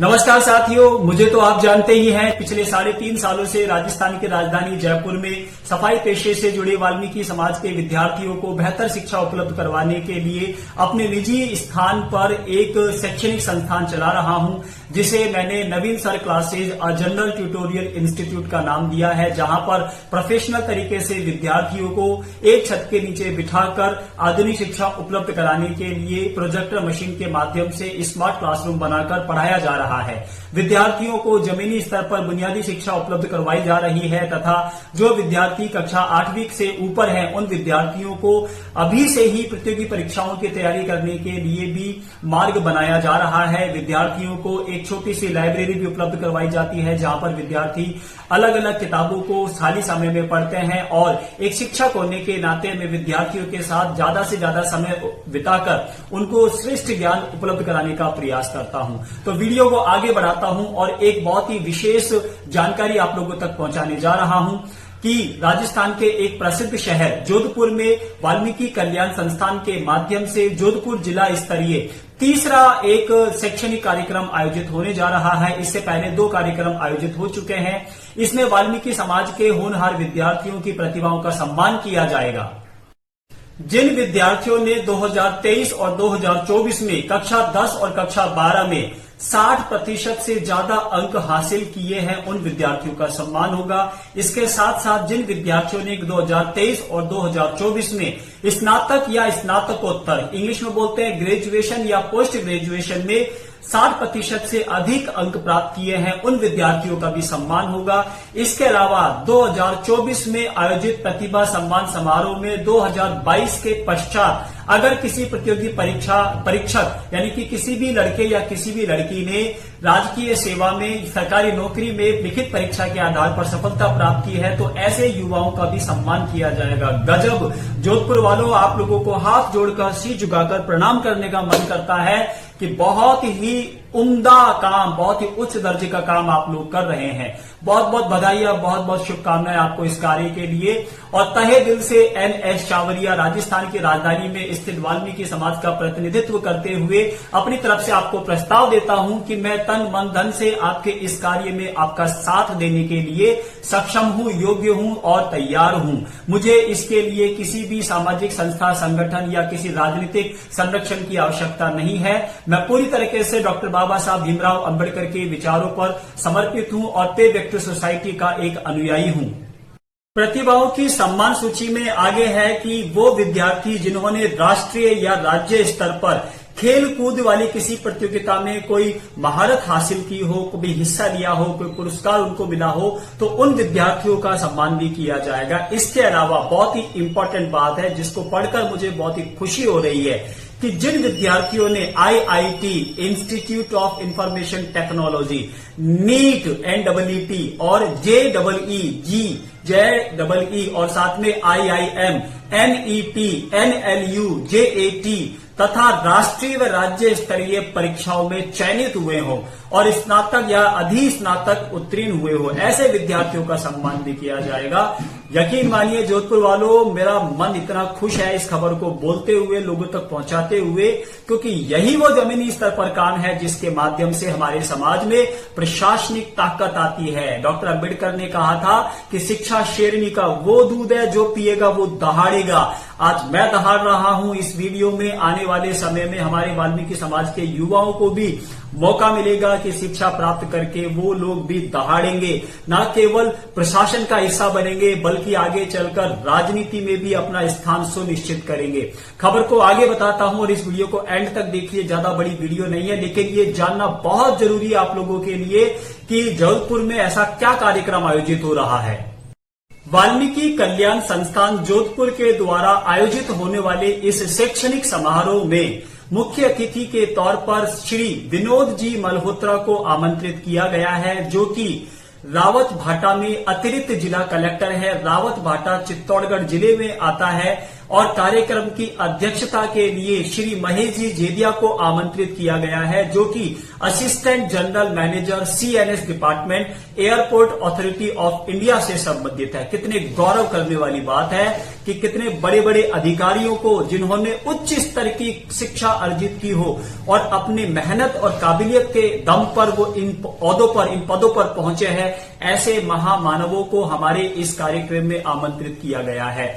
नमस्कार साथियों, मुझे तो आप जानते ही हैं। पिछले 3.5 सालों से राजस्थान की राजधानी जयपुर में सफाई पेशे से जुड़े वाल्मीकि समाज के विद्यार्थियों को बेहतर शिक्षा उपलब्ध करवाने के लिए अपने निजी स्थान पर एक शैक्षणिक संस्थान चला रहा हूं, जिसे मैंने Naveen sir classes general tutorial institute का नाम दिया है, जहां पर प्रोफेशनल तरीके से विद्यार्थियों को एक छत के नीचे बिठाकर आधुनिक शिक्षा उपलब्ध कराने के लिए प्रोजेक्टर मशीन के माध्यम से स्मार्ट क्लासरूम बनाकर पढ़ाया जा रहा है। विद्यार्थियों को जमीनी स्तर पर बुनियादी शिक्षा उपलब्ध करवाई जा रही है तथा जो विद्यार्थी कक्षा 8वीं से ऊपर हैं, उन विद्यार्थियों को अभी से ही प्रतियोगी परीक्षाओं की तैयारी करने के लिए भी मार्ग बनाया जा रहा है। विद्यार्थियों को एक छोटी सी लाइब्रेरी भी उपलब्ध करवाई जाती है, जहां पर विद्यार्थी अलग अलग किताबों को खाली समय में पढ़ते हैं और एक शिक्षक होने के नाते में विद्यार्थियों के साथ ज्यादा से ज्यादा समय बिताकर उनको श्रेष्ठ ज्ञान उपलब्ध कराने का प्रयास करता हूं। तो वीडियो को आगे बढ़ाता हूं और एक बहुत ही विशेष जानकारी आप लोगों तक पहुंचाने जा रहा हूं कि राजस्थान के एक प्रसिद्ध शहर जोधपुर में वाल्मीकि कल्याण संस्थान के माध्यम से जोधपुर जिला स्तरीय तीसरा एक शैक्षणिक कार्यक्रम आयोजित होने जा रहा है। इससे पहले 2 कार्यक्रम आयोजित हो चुके हैं। इसमें वाल्मीकि समाज के होनहार विद्यार्थियों की प्रतिभाओं का सम्मान किया जाएगा। जिन विद्यार्थियों ने 2023 और 2024 में कक्षा 10 और कक्षा 12 में 60% से ज्यादा अंक हासिल किए हैं, उन विद्यार्थियों का सम्मान होगा। इसके साथ साथ जिन विद्यार्थियों ने 2023 और 2024 में स्नातक या स्नातकोत्तर, इंग्लिश में बोलते हैं ग्रेजुएशन या पोस्ट ग्रेजुएशन में 60% से अधिक अंक प्राप्त किए हैं, उन विद्यार्थियों का भी सम्मान होगा। इसके अलावा 2024 में आयोजित प्रतिभा सम्मान समारोह में 2022 के पश्चात अगर किसी प्रतियोगी परीक्षक यानी कि किसी भी लड़के या किसी भी लड़की ने राजकीय सेवा में सरकारी नौकरी में लिखित परीक्षा के आधार पर सफलता प्राप्त की है, तो ऐसे युवाओं का भी सम्मान किया जाएगा। गजब! जोधपुर वालों, आप लोगों को हाथ जोड़कर शीश झुकाकर प्रणाम करने का मन करता है कि बहुत ही उम्दा काम, बहुत ही उच्च दर्जे का काम आप लोग कर रहे हैं। बहुत बहुत बधाई, बहुत बहुत शुभकामनाएं आपको इस कार्य के लिए। और तहे दिल से NS चावरिया, राजस्थान की राजधानी में स्थित वाल्मीकि समाज का प्रतिनिधित्व करते हुए अपनी तरफ से आपको प्रस्ताव देता हूं कि मैं तन मन धन से आपके इस कार्य में आपका साथ देने के लिए सक्षम हूं, योग्य हूं और तैयार हूं। मुझे इसके लिए किसी भी सामाजिक संस्था, संगठन या किसी राजनीतिक संरक्षण की आवश्यकता नहीं है। मैं पूरी तरीके से डॉक्टर बाबा साहब भीमराव अंबेडकर के विचारों पर समर्पित हूं और पे व्यक्ति सोसाइटी का एक अनुयायी हूं। प्रतिभाओं की सम्मान सूची में आगे है कि वो विद्यार्थी जिन्होंने राष्ट्रीय या राज्य स्तर पर खेल कूद वाली किसी प्रतियोगिता में कोई महारत हासिल की हो, कोई हिस्सा लिया हो, कोई पुरस्कार उनको मिला हो, तो उन विद्यार्थियों का सम्मान भी किया जाएगा। इसके अलावा बहुत ही इंपॉर्टेंट बात है जिसको पढ़कर मुझे बहुत ही खुशी हो रही है कि जिन विद्यार्थियों ने IIT institute of information technology, NEET NEET और JEE और साथ में IIM, NET, NLU, JAT तथा राष्ट्रीय व राज्य स्तरीय परीक्षाओं में चयनित हुए हों और स्नातक या अधिस्नातक उत्तीर्ण हुए हो, ऐसे विद्यार्थियों का सम्मान भी किया जाएगा। यकीन मानिए जोधपुर वालों, मेरा मन इतना खुश है इस खबर को बोलते हुए, लोगों तक पहुंचाते हुए, क्योंकि यही वो जमीनी स्तर पर काम है जिसके माध्यम से हमारे समाज में प्रशासनिक ताकत आती है। डॉक्टर अंबेडकर ने कहा था कि शिक्षा शेरनी का वो दूध है जो पिएगा वो दहाड़ेगा। आज मैं दहाड़ रहा हूं इस वीडियो में। आने वाले समय में हमारे वाल्मीकि समाज के युवाओं को भी मौका मिलेगा कि शिक्षा प्राप्त करके वो लोग भी दहाड़ेंगे, न केवल प्रशासन का हिस्सा बनेंगे बल्कि आगे चलकर राजनीति में भी अपना स्थान सुनिश्चित करेंगे। खबर को आगे बताता हूं और इस वीडियो को एंड तक देखिए। ज्यादा बड़ी वीडियो नहीं है, लेकिन ये जानना बहुत जरूरी है आप लोगों के लिए कि जोधपुर में ऐसा क्या कार्यक्रम आयोजित हो रहा है। वाल्मीकि कल्याण संस्थान जोधपुर के द्वारा आयोजित होने वाले इस शैक्षणिक समारोह में मुख्य अतिथि के तौर पर श्री विनोद जी मल्होत्रा को आमंत्रित किया गया है, जो कि रावतभाटा में अतिरिक्त जिला कलेक्टर है। रावतभाटा चित्तौड़गढ़ जिले में आता है और कार्यक्रम की अध्यक्षता के लिए श्री महेश जी जेदिया को आमंत्रित किया गया है, जो कि assistant general manager CNS department airport authority of India से संबंधित है। कितने गौरव करने वाली बात है कि कितने बड़े बड़े अधिकारियों को, जिन्होंने उच्च स्तर की शिक्षा अर्जित की हो और अपनी मेहनत और काबिलियत के दम पर वो इन पदों पर पहुंचे हैं, ऐसे महामानवों को हमारे इस कार्यक्रम में आमंत्रित किया गया है।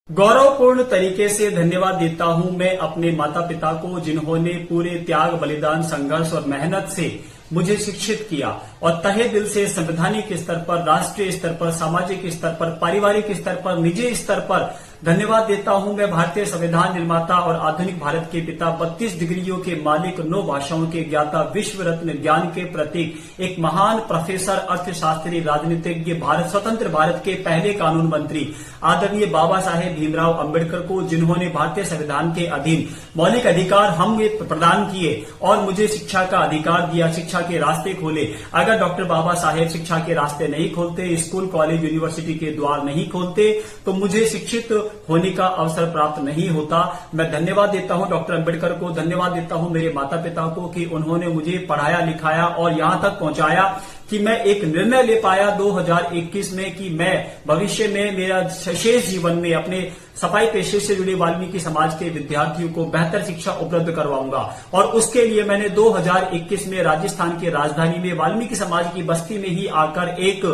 गौरवपूर्ण तरीके से धन्यवाद देता हूं मैं अपने माता पिता को, जिन्होंने पूरे त्याग, बलिदान, संघर्ष और मेहनत से मुझे शिक्षित किया और तहे दिल से संवैधानिक स्तर पर, राष्ट्रीय स्तर पर, सामाजिक स्तर पर, पारिवारिक स्तर पर, निजी स्तर पर धन्यवाद देता हूं मैं भारतीय संविधान निर्माता और आधुनिक भारत के पिता, 32 डिग्रियों के मालिक, 9 भाषाओं के ज्ञाता, विश्व रत्न, ज्ञान के प्रतीक, एक महान प्रोफेसर, अर्थशास्त्री, राजनीतिज्ञ, स्वतंत्र भारत के पहले कानून मंत्री आदरणीय बाबा साहेब भीमराव अंबेडकर को, जिन्होंने भारतीय संविधान के अधीन मौलिक अधिकार हमें प्रदान किए और मुझे शिक्षा का अधिकार दिया, शिक्षा के रास्ते खोले। अगर डॉक्टर बाबा साहेब शिक्षा के रास्ते नहीं खोलते, स्कूल, कॉलेज, यूनिवर्सिटी के द्वार नहीं खोलते, तो मुझे शिक्षित होने का अवसर प्राप्त नहीं होता। मैं धन्यवाद देता हूं डॉक्टर अंबेडकर को, धन्यवाद देता हूं मेरे माता पिता को कि उन्होंने मुझे पढ़ाया लिखाया और यहां तक पहुंचाया कि मैं एक निर्णय ले पाया 2021 में कि मैं भविष्य में, मेरा शेष जीवन में अपने सफाई पेशे से जुड़े वाल्मीकि समाज के विद्यार्थियों को बेहतर शिक्षा उपलब्ध करवाऊंगा। और उसके लिए मैंने 2021 में राजस्थान की राजधानी में वाल्मीकि समाज की बस्ती में ही आकर एक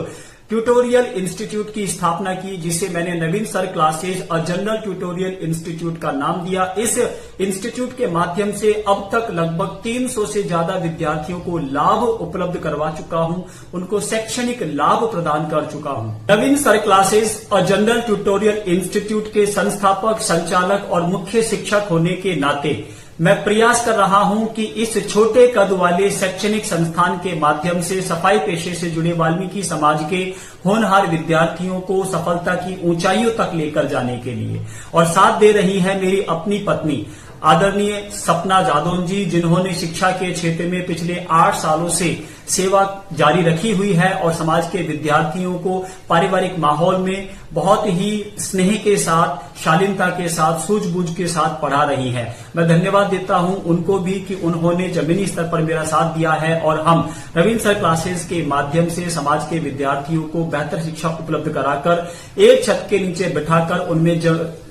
ट्यूटोरियल इंस्टीट्यूट की स्थापना की, जिसे मैंने Naveen sir classes a general tutorial institute का नाम दिया। इस इंस्टीट्यूट के माध्यम से अब तक लगभग 300 से ज्यादा विद्यार्थियों को लाभ उपलब्ध करवा चुका हूं, उनको शैक्षणिक लाभ प्रदान कर चुका हूं। Naveen sir classes a general tutorial institute के संस्थापक, संचालक और मुख्य शिक्षक होने के नाते मैं प्रयास कर रहा हूं कि इस छोटे कद वाले शैक्षणिक संस्थान के माध्यम से सफाई पेशे से जुड़े वाल्मीकि समाज के होनहार विद्यार्थियों को सफलता की ऊंचाइयों तक लेकर जाने के लिए। और साथ दे रही है मेरी अपनी पत्नी आदरणीय सपना जादौन जी, जिन्होंने शिक्षा के क्षेत्र में पिछले 8 सालों से सेवा जारी रखी हुई है और समाज के विद्यार्थियों को पारिवारिक माहौल में बहुत ही स्नेह के साथ, शालीनता के साथ, सूझबूझ के साथ पढ़ा रही हैं। मैं धन्यवाद देता हूं उनको भी कि उन्होंने जमीनी स्तर पर मेरा साथ दिया है और हम नवीन सर क्लासेस के माध्यम से समाज के विद्यार्थियों को बेहतर शिक्षा उपलब्ध कराकर एक छत के नीचे बिठाकर उनमें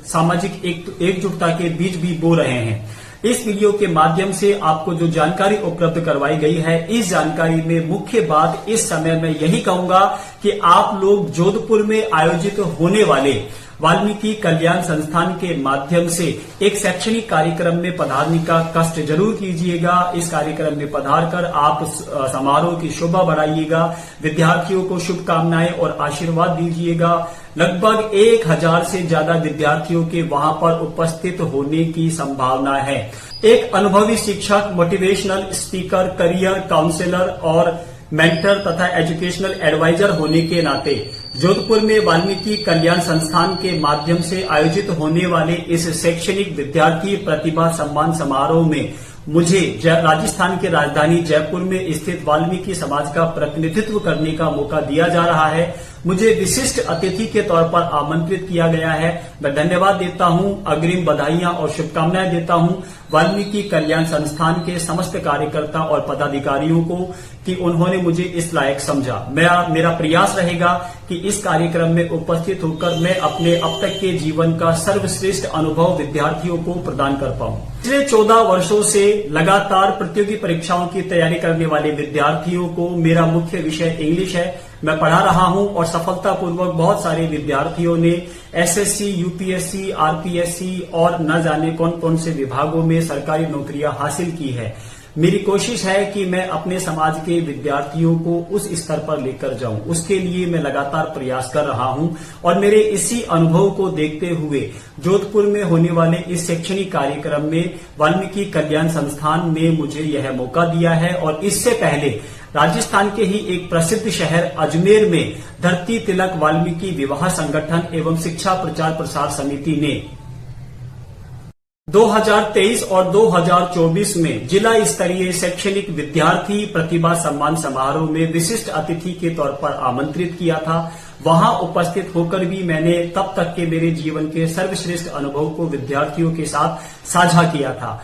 सामाजिक एकजुटता के बीज भी बो रहे हैं। इस वीडियो के माध्यम से आपको जो जानकारी उपलब्ध करवाई गई है, इस जानकारी में मुख्य बात इस समय मैं यही कहूंगा कि आप लोग जोधपुर में आयोजित होने वाले वाल्मीकि कल्याण संस्थान के माध्यम से एक शैक्षणिक कार्यक्रम में पधारने का कष्ट जरूर कीजिएगा। इस कार्यक्रम में पधारकर आप समारोह की शोभा बढ़ाइएगा, विद्यार्थियों को शुभकामनाएं और आशीर्वाद दीजिएगा। लगभग 1000 से ज्यादा विद्यार्थियों के वहां पर उपस्थित होने की संभावना है। एक अनुभवी शिक्षक, मोटिवेशनल स्पीकर, करियर काउंसलर और मेंटर तथा एजुकेशनल एडवाइजर होने के नाते जोधपुर में वाल्मीकि कल्याण संस्थान के माध्यम से आयोजित होने वाले इस शैक्षणिक विद्यार्थी प्रतिभा सम्मान समारोह में मुझे राजस्थान की राजधानी जयपुर में स्थित वाल्मीकि समाज का प्रतिनिधित्व करने का मौका दिया जा रहा है। मुझे विशिष्ट अतिथि के तौर पर आमंत्रित किया गया है। मैं धन्यवाद देता हूं, अग्रिम बधाइयां और शुभकामनाएं देता हूं वाल्मीकि कल्याण संस्थान के समस्त कार्यकर्ता और पदाधिकारियों को कि उन्होंने मुझे इस लायक समझा। मेरा प्रयास रहेगा कि इस कार्यक्रम में उपस्थित होकर मैं अपने अब तक के जीवन का सर्वश्रेष्ठ अनुभव विद्यार्थियों को प्रदान कर पाऊं। पिछले 14 वर्षों से लगातार प्रतियोगी परीक्षाओं की तैयारी करने वाले विद्यार्थियों को मेरा मुख्य विषय इंग्लिश है। मैं पढ़ा रहा हूं और सफलतापूर्वक बहुत सारे विद्यार्थियों ने एसएससी, यूपीएससी, आरपीएससी और न जाने कौन कौन से विभागों में सरकारी नौकरियां हासिल की है। मेरी कोशिश है कि मैं अपने समाज के विद्यार्थियों को उस स्तर पर लेकर जाऊं। उसके लिए मैं लगातार प्रयास कर रहा हूं और मेरे इसी अनुभव को देखते हुए जोधपुर में होने वाले इस शैक्षणिक कार्यक्रम में वाल्मीकि कल्याण संस्थान ने मुझे यह मौका दिया है। और इससे पहले राजस्थान के ही एक प्रसिद्ध शहर अजमेर में धरती तिलक वाल्मीकि विवाह संगठन एवं शिक्षा प्रचार प्रसार समिति ने 2023 और 2024 में जिला स्तरीय शैक्षणिक विद्यार्थी प्रतिभा सम्मान समारोह में विशिष्ट अतिथि के तौर पर आमंत्रित किया था। वहां उपस्थित होकर भी मैंने तब तक के मेरे जीवन के सर्वश्रेष्ठ अनुभव को विद्यार्थियों के साथ साझा किया था।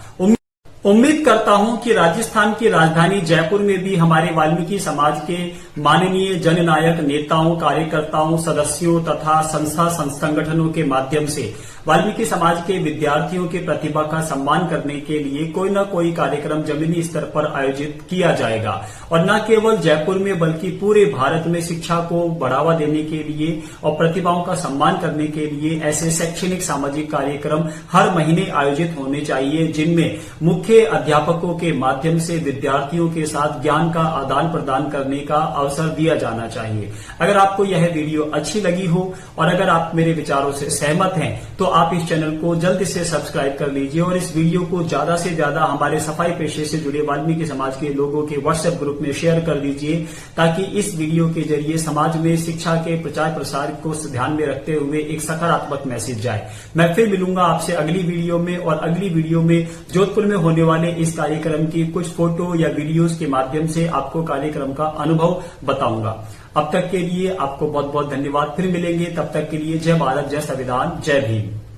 उम्मीद करता हूं कि राजस्थान की राजधानी जयपुर में भी हमारे वाल्मीकि समाज के माननीय जननायक नेताओं, कार्यकर्ताओं, सदस्यों तथा संस्था संगठनों के माध्यम से वाल्मीकि समाज के विद्यार्थियों के प्रतिभा का सम्मान करने के लिए कोई न कोई कार्यक्रम जमीनी स्तर पर आयोजित किया जाएगा और न केवल जयपुर में बल्कि पूरे भारत में शिक्षा को बढ़ावा देने के लिए और प्रतिभाओं का सम्मान करने के लिए ऐसे शैक्षणिक सामाजिक कार्यक्रम हर महीने आयोजित होने चाहिए, जिनमें मुख्य अध्यापकों के माध्यम से विद्यार्थियों के साथ ज्ञान का आदान प्रदान करने का अवसर दिया जाना चाहिए। अगर आपको यह वीडियो अच्छी लगी हो और अगर आप मेरे विचारों से सहमत हैं तो आप इस चैनल को जल्दी से सब्सक्राइब कर लीजिए और इस वीडियो को ज्यादा से ज्यादा हमारे सफाई पेशे से जुड़े वाल्मीकि समाज के लोगों के व्हाट्सएप ग्रुप में शेयर कर दीजिए, ताकि इस वीडियो के जरिए समाज में शिक्षा के प्रचार प्रसार को ध्यान में रखते हुए एक सकारात्मक मैसेज जाए। मैं फिर मिलूंगा आपसे अगली वीडियो में और अगली वीडियो में जोधपुर में होने वाले इस कार्यक्रम की कुछ फोटो या वीडियोज के माध्यम से आपको कार्यक्रम का अनुभव बताऊंगा। अब तक के लिए आपको बहुत बहुत धन्यवाद। फिर मिलेंगे, तब तक के लिए जय भारत, जय संविधान, जय भीम।